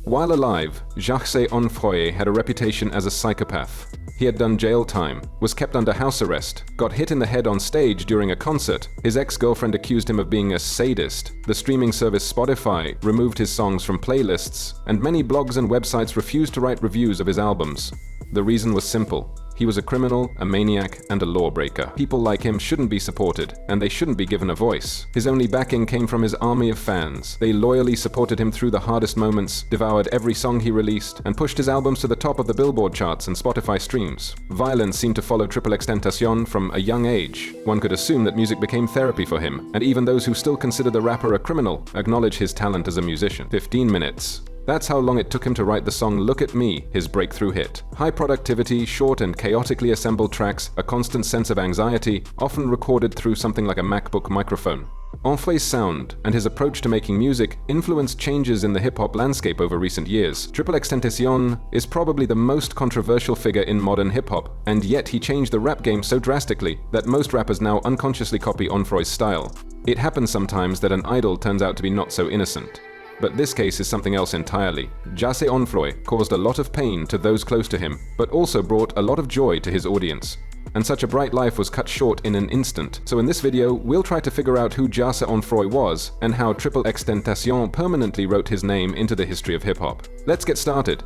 While alive, Jahseh Onfroy had a reputation as a psychopath. He had done jail time, was kept under house arrest, got hit in the head on stage during a concert. His ex-girlfriend accused him of being a sadist. The streaming service Spotify removed his songs from playlists, and many blogs and websites refused to write reviews of his albums. The reason was simple. He was a criminal, a maniac, and a lawbreaker. People like him shouldn't be supported, and they shouldn't be given a voice. His only backing came from his army of fans. They loyally supported him through the hardest moments, devoured every song he released, and pushed his albums to the top of the Billboard charts and Spotify streams. Violence seemed to follow XXXTentacion from a young age. One could assume that music became therapy for him, and even those who still consider the rapper a criminal acknowledge his talent as a musician. 15 minutes. That's how long it took him to write the song Look at Me, his breakthrough hit. High productivity, short and chaotically assembled tracks, a constant sense of anxiety, often recorded through something like a MacBook microphone. Onfroy's sound and his approach to making music influenced changes in the hip-hop landscape over recent years. XXXTentacion is probably the most controversial figure in modern hip-hop, and yet he changed the rap game so drastically that most rappers now unconsciously copy Onfroy's style. It happens sometimes that an idol turns out to be not so innocent. But this case is something else entirely. Jahseh Onfroy caused a lot of pain to those close to him, but also brought a lot of joy to his audience. And such a bright life was cut short in an instant. So in this video, we'll try to figure out who Jahseh Onfroy was, and how XXXTentacion permanently wrote his name into the history of hip-hop. Let's get started.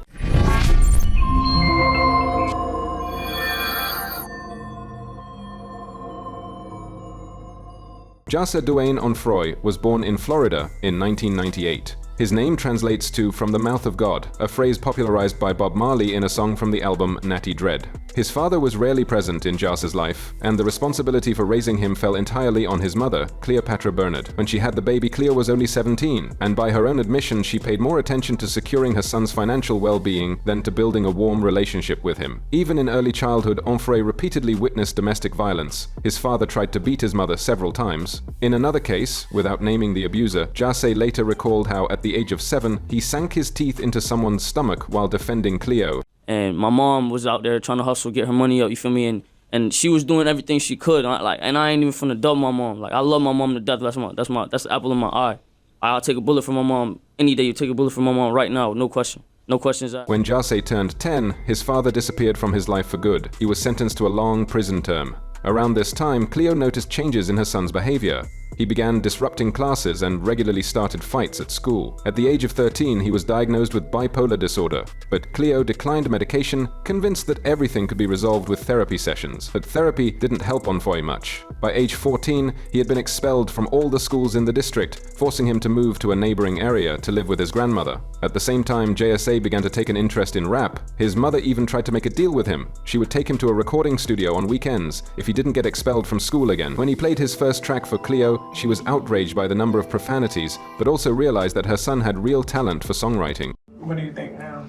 Jahseh Onfroy was born in Florida in 1998. His name translates to "from the mouth of God," a phrase popularized by Bob Marley in a song from the album Natty Dread. His father was rarely present in Jahseh's life, and the responsibility for raising him fell entirely on his mother, Cleopatra Bernard. When she had the baby, Cleo was only 17, and by her own admission, she paid more attention to securing her son's financial well-being than to building a warm relationship with him. Even in early childhood, Onfroy repeatedly witnessed domestic violence. His father tried to beat his mother several times. In another case, without naming the abuser, Jahseh later recalled how at the age of 7, he sank his teeth into someone's stomach while defending Cleo. And my mom was out there trying to hustle, get her money up, you feel me? And she was doing everything she could. And I ain't even finna dub my mom. Like, I love my mom to death. That's the apple of my eye. I'll take a bullet from my mom any day. You take a bullet from my mom right now, no question. No questions asked. When Jahseh turned 10, his father disappeared from his life for good. He was sentenced to a long prison term. Around this time, Cleo noticed changes in her son's behavior. He began disrupting classes and regularly started fights at school. At the age of 13, he was diagnosed with bipolar disorder, but Cleo declined medication, convinced that everything could be resolved with therapy sessions. But therapy didn't help Onfroy much. By age 14, he had been expelled from all the schools in the district, forcing him to move to a neighboring area to live with his grandmother. At the same time, Jahseh began to take an interest in rap. His mother even tried to make a deal with him. She would take him to a recording studio on weekends if he didn't get expelled from school again. When he played his first track for Cleo, she was outraged by the number of profanities, but also realized that her son had real talent for songwriting. What do you think now?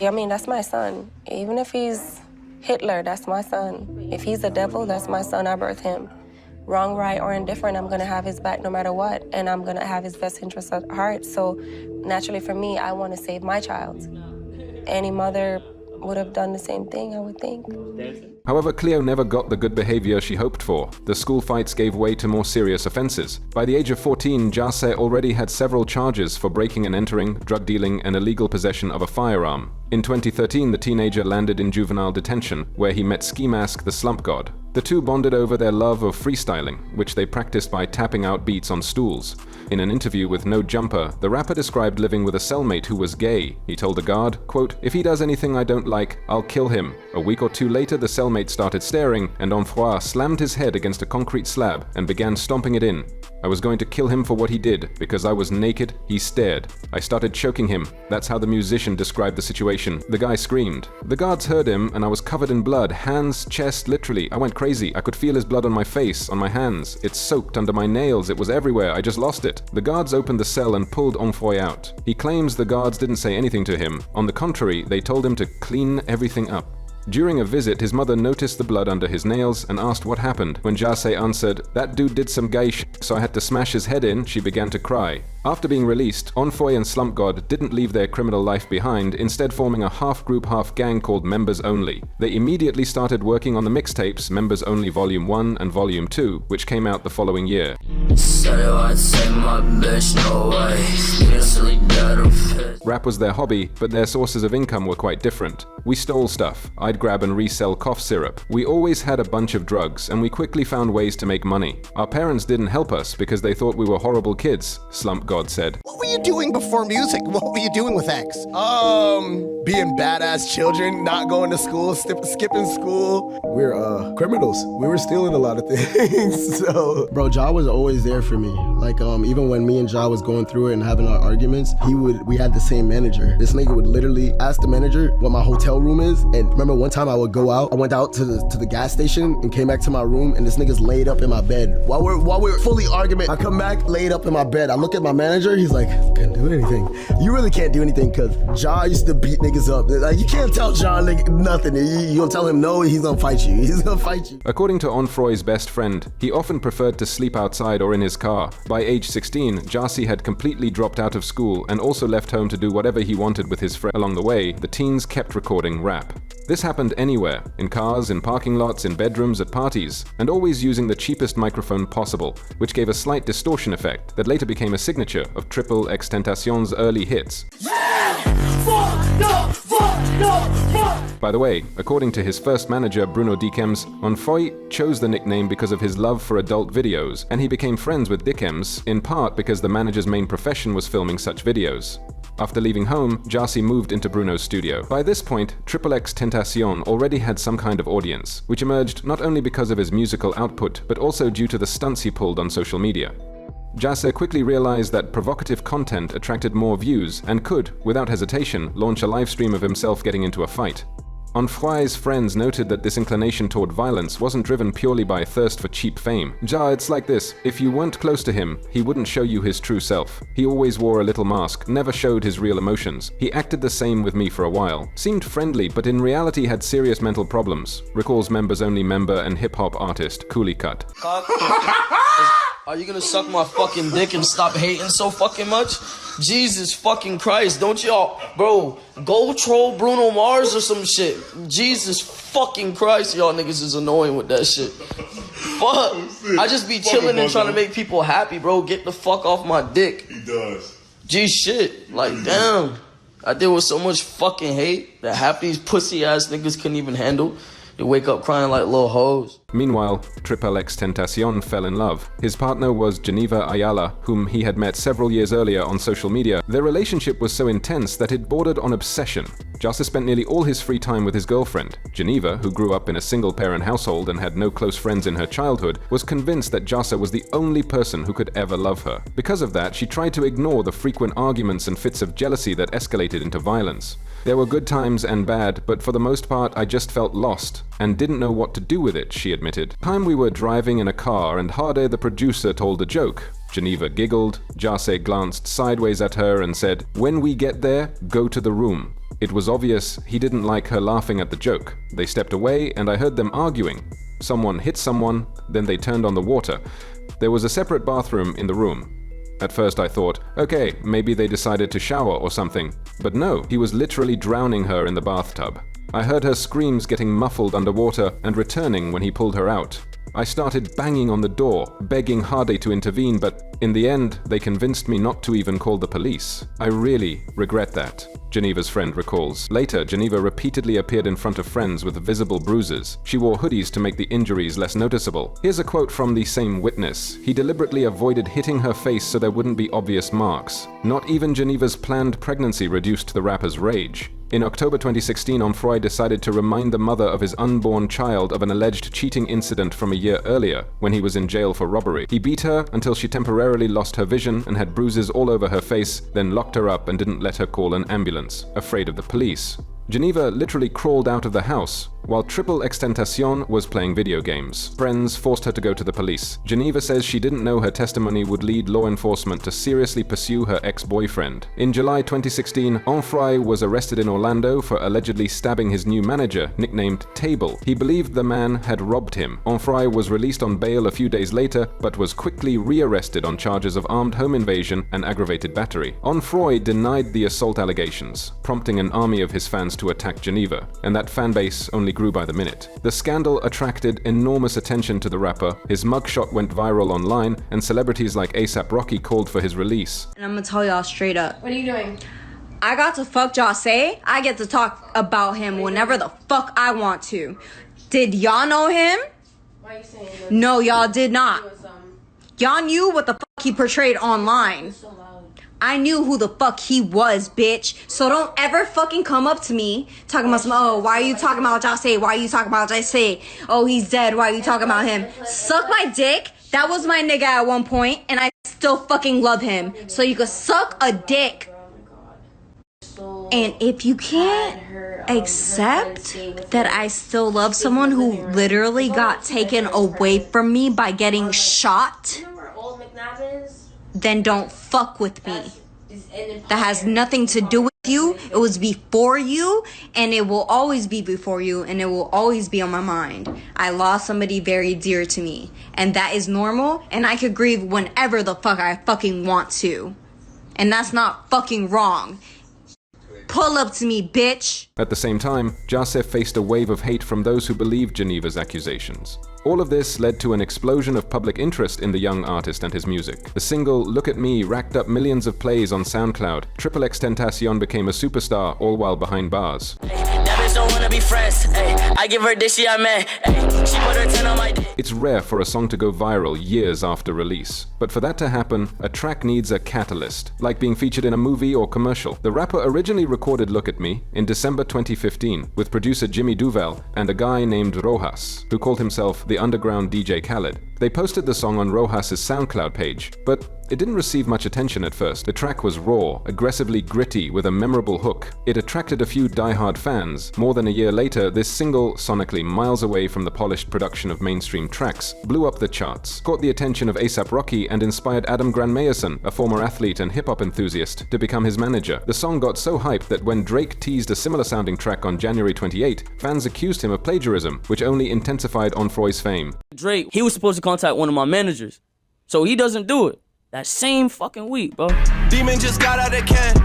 I mean, that's my son. Even if he's Hitler, that's my son. If he's the devil, that's my son. I birthed him. Wrong, right, or indifferent, I'm gonna have his back no matter what, and I'm gonna have his best interest at heart. So naturally for me, I wanna save my child. Any mother would have done the same thing, I would think. However, Cleo never got the good behavior she hoped for. The school fights gave way to more serious offenses. By the age of 14, Jahseh already had several charges for breaking and entering, drug dealing, and illegal possession of a firearm. In 2013, the teenager landed in juvenile detention, where he met Ski Mask the Slump God. The two bonded over their love of freestyling, which they practiced by tapping out beats on stools. In an interview with No Jumper, the rapper described living with a cellmate who was gay. He told the guard, quote, "If he does anything I don't like, I'll kill him." A week or two later, the cellmate started staring, and Onfroy slammed his head against a concrete slab and began stomping it in. "I was going to kill him for what he did. Because I was naked, he stared. I started choking him." That's how the musician described the situation. The guy screamed. The guards heard him, and I was covered in blood, hands, chest, literally. I went crazy. I could feel his blood on my face, on my hands. It soaked under my nails. It was everywhere. I just lost it. The guards opened the cell and pulled Onfroy out. He claims the guards didn't say anything to him. On the contrary, they told him to clean everything up. During a visit, his mother noticed the blood under his nails and asked what happened. When Jahseh answered, "That dude did some gay shit, so I had to smash his head in," she began to cry. After being released, Onfroy and Slump God didn't leave their criminal life behind, instead forming a half-group, half-gang called Members Only. They immediately started working on the mixtapes Members Only Volume 1 and Volume 2, which came out the following year. Rap was their hobby, but their sources of income were quite different. We stole stuff. I'd grab and resell cough syrup. We always had a bunch of drugs, and we quickly found ways to make money. Our parents didn't help us because they thought we were horrible kids, Slump God said. What were you doing before music? What were you doing with X? Being badass children, not going to school, skipping school. We're criminals. We were stealing a lot of things. So, bro, Ja was always there for me. Like, even when me and Ja was going through it and having our arguments, we had the same manager. This nigga would literally ask the manager what my hotel room is. And remember one time I would go out, I went out to the gas station and came back to my room, and this nigga's laid up in my bed. While we're fully arguing, I come back, laid up in my bed. I look at my manager, he's like, "Can't do anything." You really can't do anything, cause Ja used to beat niggas up. Like, you can't tell Ja nothing. You gonna tell him no, he's gonna fight you. He's gonna fight you. According to Onfroy's best friend, he often preferred to sleep outside or in his car. By age 16, Jahseh had completely dropped out of school and also left home to do whatever he wanted with his friend. Along the way, the teens kept recording rap. This happened anywhere, in cars, in parking lots, in bedrooms, at parties, and always using the cheapest microphone possible, which gave a slight distortion effect that later became a signature of XXXTentacion's early hits. By the way, according to his first manager, Bruno Dikems, Onfroy chose the nickname because of his love for adult videos, and he became friends with Dikems, in part because the manager's main profession was filming such videos. After leaving home, Jahseh moved into Bruno's studio. By this point, XXXTentacion already had some kind of audience, which emerged not only because of his musical output, but also due to the stunts he pulled on social media. Jahseh quickly realized that provocative content attracted more views and could, without hesitation, launch a live stream of himself getting into a fight. Onfroy's friends noted that this inclination toward violence wasn't driven purely by thirst for cheap fame. Ja, it's like this. If you weren't close to him, he wouldn't show you his true self. He always wore a little mask, never showed his real emotions. He acted the same with me for a while. Seemed friendly, but in reality had serious mental problems, recalls Members Only member and hip-hop artist Coolie Cut. Are you gonna suck my fucking dick and stop hating so fucking much? Jesus fucking Christ, don't y'all, bro, go troll Bruno Mars or some shit. Jesus fucking Christ, y'all niggas is annoying with that shit. Fuck, I just be chilling and trying to make people happy, bro. Get the fuck off my dick. He does. Gee shit, like damn. I deal with so much fucking hate that half these pussy ass niggas couldn't even handle. They wake up crying like little hoes. Meanwhile, XXXTentacion fell in love. His partner was Geneva Ayala, whom he had met several years earlier on social media. Their relationship was so intense that it bordered on obsession. Jahseh spent nearly all his free time with his girlfriend. Geneva, who grew up in a single-parent household and had no close friends in her childhood, was convinced that Jahseh was the only person who could ever love her. Because of that, she tried to ignore the frequent arguments and fits of jealousy that escalated into violence. There were good times and bad, but for the most part I just felt lost and didn't know what to do with it, she admitted. Time we were driving in a car and Hade, the producer, told a joke. Geneva giggled, Jahseh glanced sideways at her and said, "When we get there, go to the room." It was obvious he didn't like her laughing at the joke. They stepped away and I heard them arguing. Someone hit someone, then they turned on the water. There was a separate bathroom in the room. At first I thought, okay, maybe they decided to shower or something. But no, he was literally drowning her in the bathtub. I heard her screams getting muffled underwater and returning when he pulled her out. I started banging on the door, begging Hade to intervene, but in the end, they convinced me not to even call the police. I really regret that, Geneva's friend recalls. Later, Geneva repeatedly appeared in front of friends with visible bruises. She wore hoodies to make the injuries less noticeable. Here's a quote from the same witness. He deliberately avoided hitting her face so there wouldn't be obvious marks. Not even Geneva's planned pregnancy reduced the rapper's rage. In October 2016, Onfroy decided to remind the mother of his unborn child of an alleged cheating incident from a year earlier, when he was in jail for robbery. He beat her until she temporarily lost her vision and had bruises all over her face, then locked her up and didn't let her call an ambulance, afraid of the police. Geneva literally crawled out of the house while XXXTentacion was playing video games. Friends forced her to go to the police. Geneva says she didn't know her testimony would lead law enforcement to seriously pursue her ex-boyfriend. In July 2016, Onfroy was arrested in Orlando for allegedly stabbing his new manager, nicknamed Table. He believed the man had robbed him. Onfroy was released on bail a few days later, but was quickly rearrested on charges of armed home invasion and aggravated battery. Onfroy denied the assault allegations, prompting an army of his fans to attack Geneva, and that fan base only grew by the minute. The scandal attracted enormous attention to the rapper, his mugshot went viral online, and celebrities like ASAP Rocky called for his release. And I'm gonna tell y'all straight up. What are you doing? I got to fuck Jahseh. I get to talk about him whenever the fuck I want to. Did y'all know him? Why are you saying this? No, y'all did not. Y'all knew what the fuck he portrayed online. I knew who the fuck he was, bitch. So don't ever fucking come up to me talking about some, oh, why are you talking about Jahseh? Why are you talking about Jahseh? Oh, he's dead. Why are you talking about him? Suck my dick. That was my nigga at one point, and I still fucking love him. So you could suck a dick. And if you can't accept that I still love someone who literally got taken away from me by getting shot, then don't fuck with me. That has nothing to do with you. It was before you, and it will always be before you, and it will always be on my mind. I lost somebody very dear to me, and that is normal, and I could grieve whenever the fuck I fucking want to. And that's not fucking wrong. Pull up to me, bitch. At the same time, Jahseh faced a wave of hate from those who believed Geneva's accusations. All of this led to an explosion of public interest in the young artist and his music. The single Look at Me racked up millions of plays on SoundCloud. XXXTentacion became a superstar, all while behind bars. It's rare for a song to go viral years after release. But for that to happen, a track needs a catalyst, like being featured in a movie or commercial. The rapper originally recorded Look at Me in December 2015 with producer Jimmy Duval and a guy named Rojas, who called himself the underground DJ Khaled. They posted the song on Rojas's SoundCloud page, but it didn't receive much attention at first. The track was raw, aggressively gritty with a memorable hook. It attracted a few die-hard fans. More than a year later, this single, sonically miles away from the polished production of mainstream tracks, blew up the charts, caught the attention of ASAP Rocky, and inspired Adam Grant-Mayerson, a former athlete and hip-hop enthusiast, to become his manager. The song got so hyped that when Drake teased a similar-sounding track on January 28, fans accused him of plagiarism, which only intensified Onfroy's fame. Drake, he was supposed to contact one of my managers, so he doesn't do it. That same fucking week, bro. Demon just got out of can.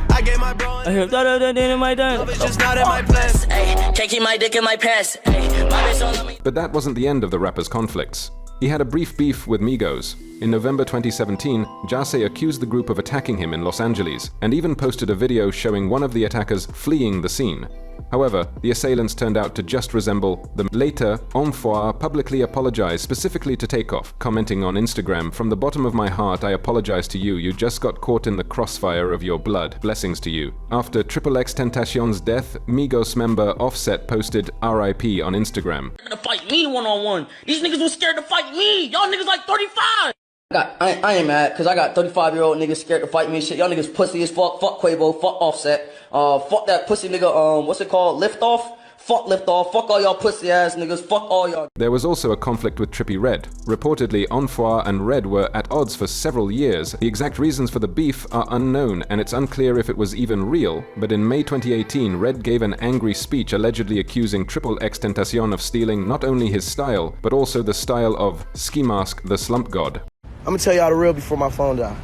I gave my bro. I hear that in my dance. It's just not in my plans. Can't keep my dick in my pants. But that wasn't the end of the rapper's conflicts. He had a brief beef with Migos. In November 2017, Jahseh accused the group of attacking him in Los Angeles, and even posted a video showing one of the attackers fleeing the scene. However, the assailants turned out to just resemble them. Later, Onfroy publicly apologized specifically to Takeoff, commenting on Instagram, "From the bottom of my heart, I apologize to you. You just got caught in the crossfire of your blood. Blessings to you." After XXXTentacion's death, Migos member Offset posted RIP on Instagram. To fight me one-on-one. These niggas was scared to fight me. Y'all niggas like 35. I ain't mad, cause I got 35-year-old niggas scared to fight me and shit. Y'all niggas pussy as fuck. Fuck Quavo, fuck Offset. Fuck that pussy nigga, what's it called? Lift Off? Fuck Lift Off. Fuck all y'all pussy ass niggas. Fuck all y'all. There was also a conflict with Trippie Redd. Reportedly, Onfroy and Redd were at odds for several years. The exact reasons for the beef are unknown, and it's unclear if it was even real, but in May 2018, Redd gave an angry speech allegedly accusing XXXTentacion of stealing not only his style, but also the style of Ski Mask the Slump God. I'm gonna tell y'all the real before my phone dies.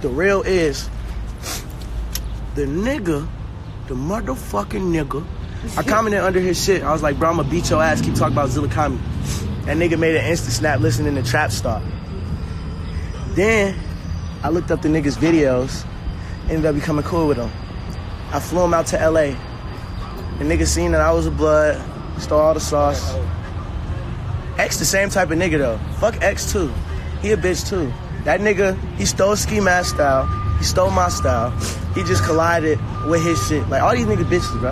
The real is the nigga, the motherfucking nigga. I commented under his shit. I was like, bro, I'm gonna beat your ass. Keep talking about Zillakami. That nigga made an instant snap listening to Trap Star. Then I looked up the nigga's videos, ended up becoming cool with him. I flew him out to LA. The nigga seen that I was a blood, stole all the sauce. X the same type of nigga though. Fuck X too. He a bitch too. That nigga, he stole Ski Mask style. He stole my style. He just collided with his shit. Like all these nigga bitches, bro.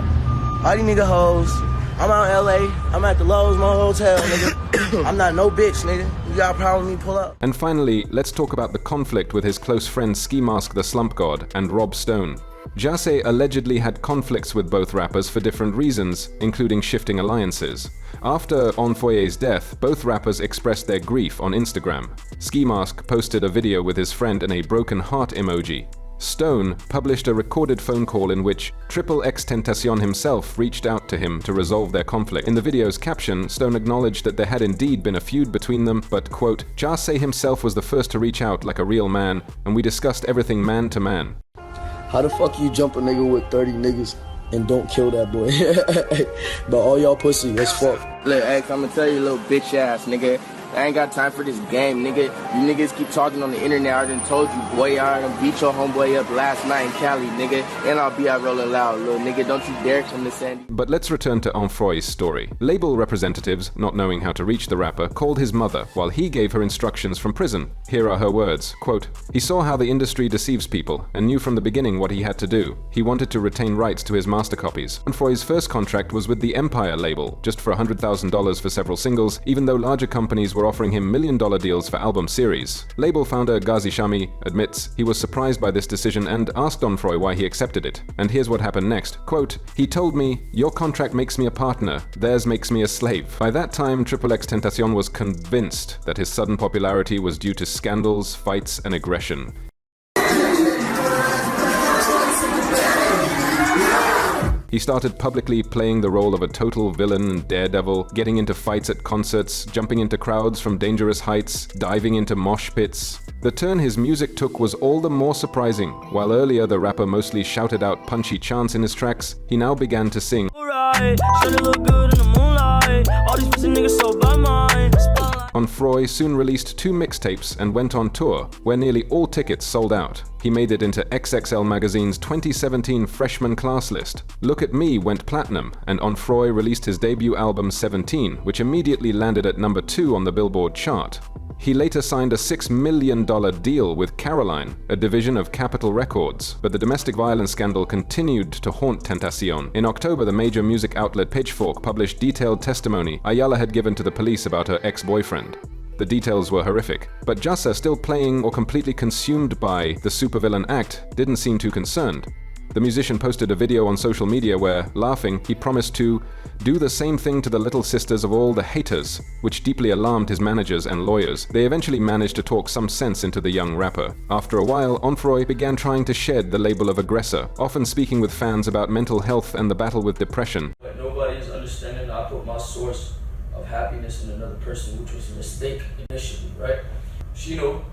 All these nigga hoes. I'm out in LA. I'm at the Lowe's Mo Hotel, nigga. I'm not no bitch, nigga. You got a problem with me, pull up. And finally, let's talk about the conflict with his close friend Ski Mask the Slump God and Rob Stone. Jahseh allegedly had conflicts with both rappers for different reasons, including shifting alliances. After Onfroy's death, both rappers expressed their grief on Instagram. Ski Mask posted a video with his friend and a broken heart emoji. Stone published a recorded phone call in which XXXTentacion himself reached out to him to resolve their conflict. In the video's caption, Stone acknowledged that there had indeed been a feud between them, but, quote, Jahseh himself was the first to reach out like a real man, and we discussed everything man to man. How the fuck you jump a nigga with 30 niggas and don't kill that boy? But all y'all pussy as fuck. Look, X, I'ma tell you, little bitch ass nigga. I ain't got time for this game, nigga. You niggas keep talking on the internet. I done told you, boy, I done beat your homeboy up last night in Cali, nigga. And I'll be out rolling loud, little nigga. Don't you dare come to Sandy. But let's return to Onfroy's story. Label representatives, not knowing how to reach the rapper, called his mother while he gave her instructions from prison. Here are her words, quote, he saw how the industry deceives people and knew from the beginning what he had to do. He wanted to retain rights to his master copies. Onfroy's first contract was with the Empire label, just for $100,000 for several singles, even though larger companies were offering him million-dollar deals for album series. Label founder Ghazi Shami admits he was surprised by this decision and asked Onfroy why he accepted it. And here's what happened next. Quote, he told me, your contract makes me a partner, theirs makes me a slave. By that time, XXXTentacion was convinced that his sudden popularity was due to scandals, fights, and aggression. He started publicly playing the role of a total villain and daredevil, getting into fights at concerts, jumping into crowds from dangerous heights, diving into mosh pits. The turn his music took was all the more surprising. While earlier the rapper mostly shouted out punchy chants in his tracks, he now began to sing. Onfroy soon released 2 mixtapes and went on tour, where nearly all tickets sold out. He made it into XXL Magazine's 2017 freshman class list. Look at Me went platinum, and Onfroy released his debut album 17, which immediately landed at number 2 on the Billboard chart. He later signed a $6 million deal with Caroline, a division of Capitol Records, but the domestic violence scandal continued to haunt Tentacion. In October, the major music outlet Pitchfork published detailed testimony Ayala had given to the police about her ex-boyfriend. The details were horrific, but Jahseh, still playing or completely consumed by the supervillain act, didn't seem too concerned. The musician posted a video on social media where, laughing, he promised to do the same thing to the little sisters of all the haters, which deeply alarmed his managers and lawyers. They eventually managed to talk some sense into the young rapper. After a while, Onfroy began trying to shed the label of aggressor, often speaking with fans about mental health and the battle with depression. Like nobody is understanding I put my source of happiness in another person, which was a mistake initially, right? She know.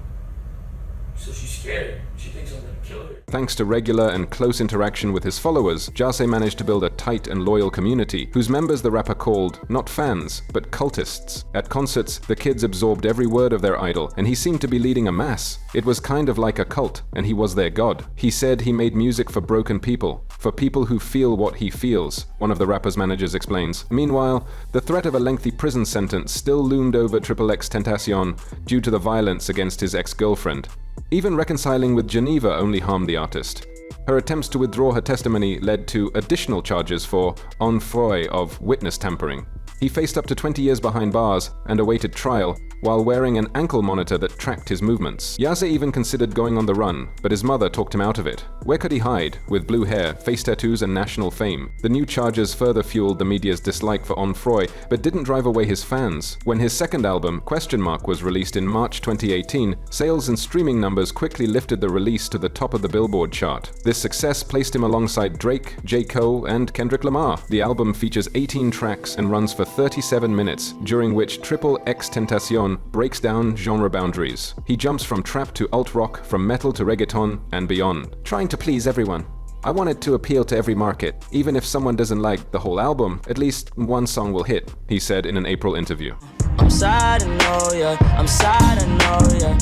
So she's scared. She thinks I'm gonna kill her. Thanks to regular and close interaction with his followers, Jahseh managed to build a tight and loyal community, whose members the rapper called not fans, but cultists. At concerts, the kids absorbed every word of their idol, and he seemed to be leading a mass. It was kind of like a cult, and he was their god. He said he made music for broken people, for people who feel what he feels, one of the rapper's managers explains. Meanwhile, the threat of a lengthy prison sentence still loomed over XXXTentacion due to the violence against his ex-girlfriend. Even reconciling with Geneva only harmed the artist. Her attempts to withdraw her testimony led to additional charges for Onfroy of witness tampering. He faced up to 20 years behind bars and awaited trial while wearing an ankle monitor that tracked his movements. Jahseh even considered going on the run, but his mother talked him out of it. Where could he hide, with blue hair, face tattoos, and national fame? The new charges further fueled the media's dislike for Onfroy, but didn't drive away his fans. When his second album, Question Mark, was released in March 2018, sales and streaming numbers quickly lifted the release to the top of the Billboard chart. This success placed him alongside Drake, J. Cole, and Kendrick Lamar. The album features 18 tracks and runs for 37 minutes, during which XXXTentacion breaks down genre boundaries. He jumps from trap to alt-rock, from metal to reggaeton, and beyond. Trying to please everyone. I wanted to appeal to every market. Even if someone doesn't like the whole album, at least one song will hit, he said in an April interview. I'm sad, I know, yeah. I'm sad, I know, yeah.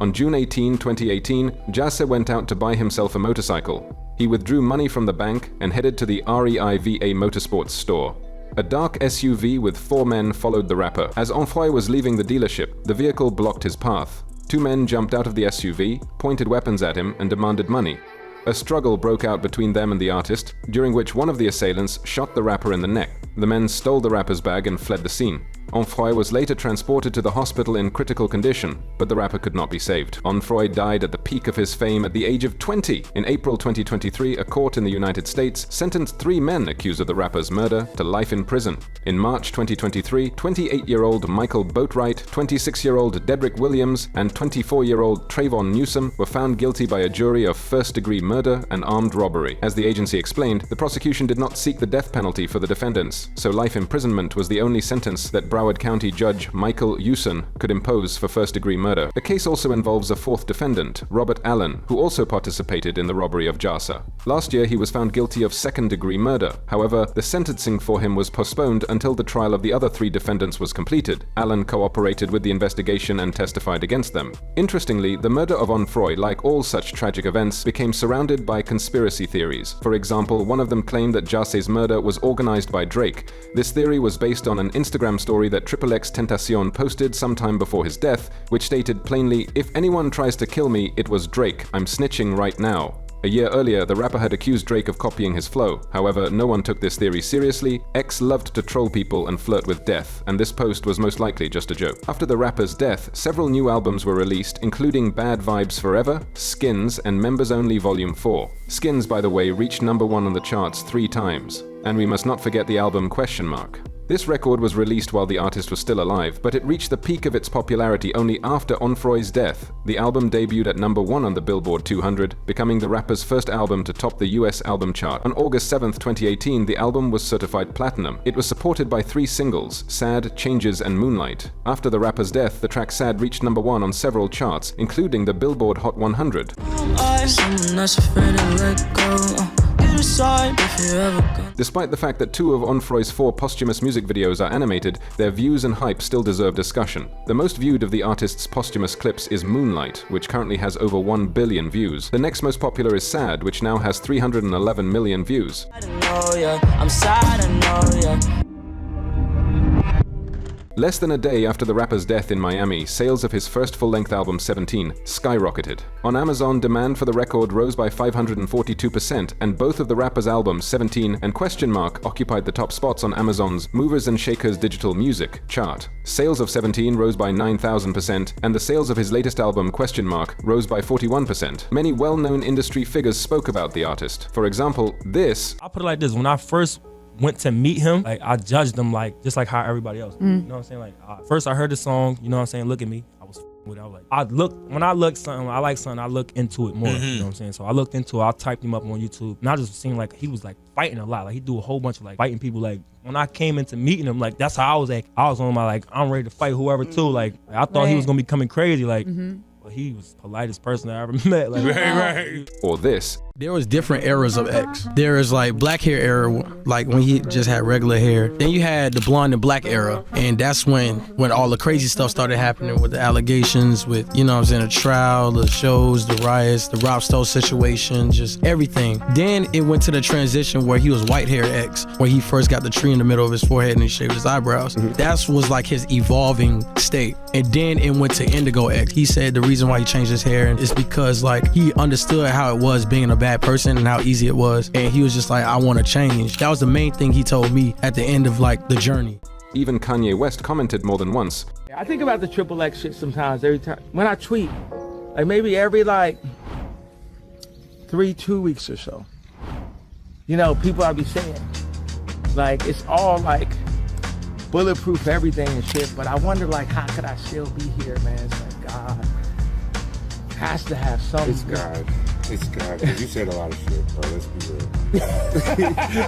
On June 18, 2018, Jahseh went out to buy himself a motorcycle. He withdrew money from the bank and headed to the REIVA Motorsports store. A dark SUV with 4 men followed the rapper. As Onfroy was leaving the dealership, the vehicle blocked his path. 2 men jumped out of the SUV, pointed weapons at him, and demanded money. A struggle broke out between them and the artist, during which one of the assailants shot the rapper in the neck. The men stole the rapper's bag and fled the scene. Onfroy was later transported to the hospital in critical condition, but the rapper could not be saved. Onfroy died at the peak of his fame at the age of 20. In April 2023, a court in the United States sentenced 3 men accused of the rapper's murder to life in prison. In March 2023, 28-year-old Michael Boatwright, 26-year-old Dedrick Williams, and 24-year-old Trayvon Newsom were found guilty by a jury of first-degree murder and armed robbery. As the agency explained, the prosecution did not seek the death penalty for the defendants, so life imprisonment was the only sentence that Broward County Judge Michael Usen could impose for first-degree murder. The case also involves a fourth defendant, Robert Allen, who also participated in the robbery of Jahseh. Last year, he was found guilty of second-degree murder. However, the sentencing for him was postponed until the trial of the other 3 defendants was completed. Allen cooperated with the investigation and testified against them. Interestingly, the murder of Onfroy, like all such tragic events, became surrounded by conspiracy theories. For example, one of them claimed that Jahseh's murder was organized by Drake. This theory was based on an Instagram story that XXXTentacion posted sometime before his death, which stated plainly, "If anyone tries to kill me, it was Drake. I'm snitching right now." A year earlier, the rapper had accused Drake of copying his flow. However, no one took this theory seriously. X loved to troll people and flirt with death, and this post was most likely just a joke. After the rapper's death, several new albums were released, including Bad Vibes Forever, Skins, and Members Only Volume 4. Skins, by the way, reached #1 on the charts 3 times. And we must not forget the album ? This record was released while the artist was still alive, but it reached the peak of its popularity only after Onfroy's death. The album debuted at #1 on the Billboard 200, becoming the rapper's first album to top the US album chart. On August 7th, 2018, the album was certified platinum. It was supported by 3 singles, Sad, Changes, and Moonlight. After the rapper's death, the track Sad reached #1 on several charts, including the Billboard Hot 100. Despite the fact that 2 of Onfroy's 4 posthumous music videos are animated, their views and hype still deserve discussion. The most viewed of the artist's posthumous clips is Moonlight, which currently has over 1 billion views. The next most popular is Sad, which now has 311 million views. Less than a day after the rapper's death in Miami, sales of his first full-length album 17 skyrocketed. On Amazon, demand for the record rose by 542%, and both of the rapper's albums 17 and ? occupied the top spots on Amazon's Movers and Shakers digital music chart. Sales of 17 rose by 9,000%, and the sales of his latest album rose by 41%. Many well-known industry figures spoke about the artist. For example, this. I'll put it like this: when I first went to meet him, like, I judged him like just like how everybody else did. You know what I'm saying? Like, first I heard the song, you know what I'm saying, Look at Me. I was with it. I was like, when I like something, I look into it more. You know what I'm saying? So I looked into it, I typed him up on YouTube, and I just seen like he was like fighting a lot. Like, he do a whole bunch of like fighting people. Like, when I came into meeting him, like, that's how I was like, I was on my like, I'm ready to fight whoever too. Like, I thought he was gonna be coming crazy. Like, but he was the politest person I ever met. Like, right. Or this. There was different eras of X. There is like black hair era, like when he just had regular hair. Then you had the blonde and black era, and that's when all the crazy stuff started happening with the allegations, with, you know what I'm saying, the trial, the shows, the riots, the Rob Stowe situation, just everything. Then it went to the transition where he was white hair X, where he first got the tree in the middle of his forehead and he shaved his eyebrows. That was like his evolving state. And then it went to indigo X. He said the reason why he changed his hair is because like he understood how it was being a bad person and how easy it was, and he was just like, I want to change. That was the main thing he told me at the end of like the journey. Even Kanye West commented more than once. I think about the XXX shit sometimes, every time when I tweet, like maybe every like 2 weeks or so. You know, people I be saying, like, it's all like bulletproof everything and shit, but I wonder like, how could I still be here, man? It's like, God has to have something. It's God. It's God, because you said a lot of shit, bro. Let's be real.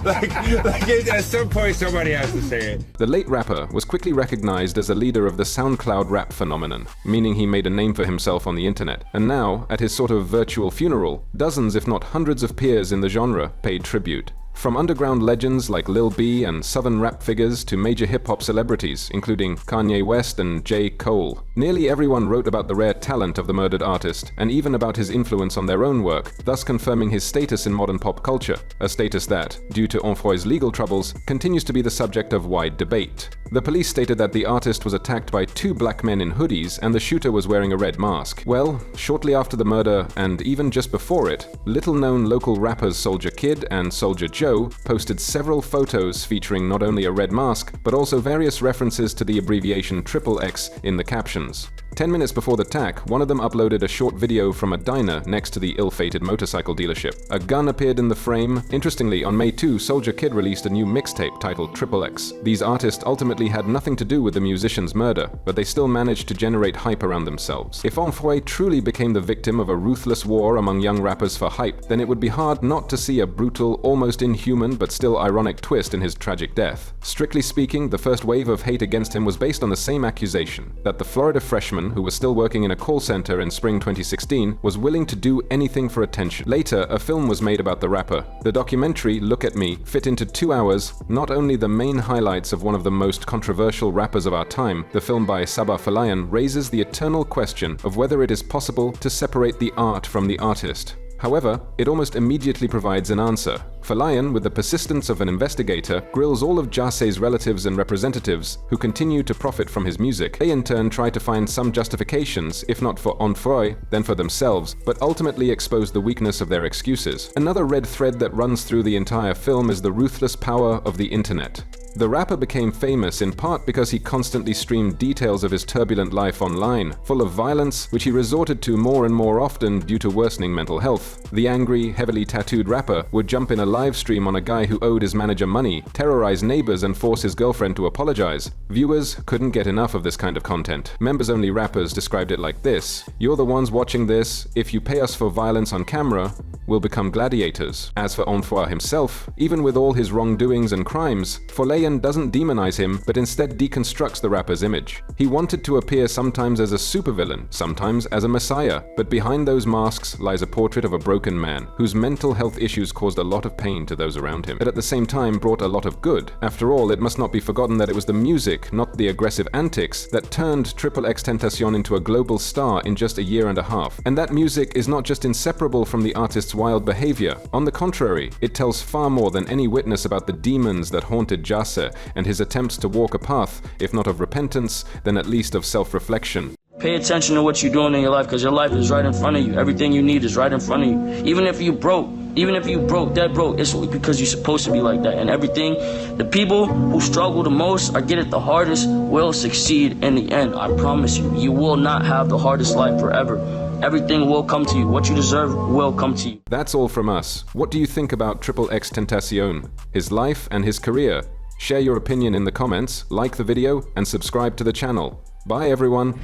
like at some point, somebody has to say it. The late rapper was quickly recognized as a leader of the SoundCloud rap phenomenon, meaning he made a name for himself on the internet. And now, at his sort of virtual funeral, dozens if not hundreds of peers in the genre paid tribute. From underground legends like Lil B and southern rap figures to major hip-hop celebrities, including Kanye West and J. Cole. Nearly everyone wrote about the rare talent of the murdered artist, and even about his influence on their own work, thus confirming his status in modern pop culture, a status that, due to Onfroy's legal troubles, continues to be the subject of wide debate. The police stated that the artist was attacked by 2 black men in hoodies and the shooter was wearing a red mask. Well, shortly after the murder, and even just before it, little-known local rappers Soulja Kid and Soulja Joe show, posted several photos featuring not only a red mask, but also various references to the abbreviation XXX in the captions. 10 minutes before the attack, one of them uploaded a short video from a diner next to the ill-fated motorcycle dealership. A gun appeared in the frame. Interestingly, on May 2, Soulja Kid released a new mixtape titled XXX. These artists ultimately had nothing to do with the musician's murder, but they still managed to generate hype around themselves. If Onfroy truly became the victim of a ruthless war among young rappers for hype, then it would be hard not to see a brutal, almost inhuman, but still ironic twist in his tragic death. Strictly speaking, the first wave of hate against him was based on the same accusation, that the Florida freshman, who was still working in a call center in spring 2016, was willing to do anything for attention. Later, a film was made about the rapper. The documentary, Look at Me, fit into 2 hours, not only the main highlights of one of the most controversial rappers of our time. The film by Sabah Falayan raises the eternal question of whether it is possible to separate the art from the artist. However, it almost immediately provides an answer. Falayan, with the persistence of an investigator, grills all of Jahseh's relatives and representatives who continue to profit from his music. They in turn try to find some justifications, if not for Onfroy, then for themselves, but ultimately expose the weakness of their excuses. Another red thread that runs through the entire film is the ruthless power of the internet. The rapper became famous in part because he constantly streamed details of his turbulent life online, full of violence, which he resorted to more and more often due to worsening mental health. The angry, heavily tattooed rapper would jump in a live stream on a guy who owed his manager money, terrorize neighbors, and force his girlfriend to apologize. Viewers couldn't get enough of this kind of content. Members-only rappers described it like this: "You're the ones watching this. If you pay us for violence on camera, we'll become gladiators." As for Onfroy himself, even with all his wrongdoings and crimes, Falayan doesn't demonize him, but instead deconstructs the rapper's image. He wanted to appear sometimes as a supervillain, sometimes as a messiah, but behind those masks lies a portrait of a broken man, whose mental health issues caused a lot of pain to those around him, but at the same time brought a lot of good. After all, it must not be forgotten that it was the music, not the aggressive antics, that turned XXXTentacion into a global star in just a year and a half. And that music is not just inseparable from the artist's wild behavior. On the contrary, it tells far more than any witness about the demons that haunted Jahseh and his attempts to walk a path, if not of repentance, then at least of self-reflection. Pay attention to what you're doing in your life, because your life is right in front of you. Everything you need is right in front of you. Even if you broke, dead broke, it's because you're supposed to be like that. And everything, the people who struggle the most or get it the hardest will succeed in the end. I promise you. You will not have the hardest life forever. Everything will come to you. What you deserve will come to you. That's all from us. What do you think about XXXTentacion, his life and his career? Share your opinion in the comments, like the video, and subscribe to the channel. Bye everyone!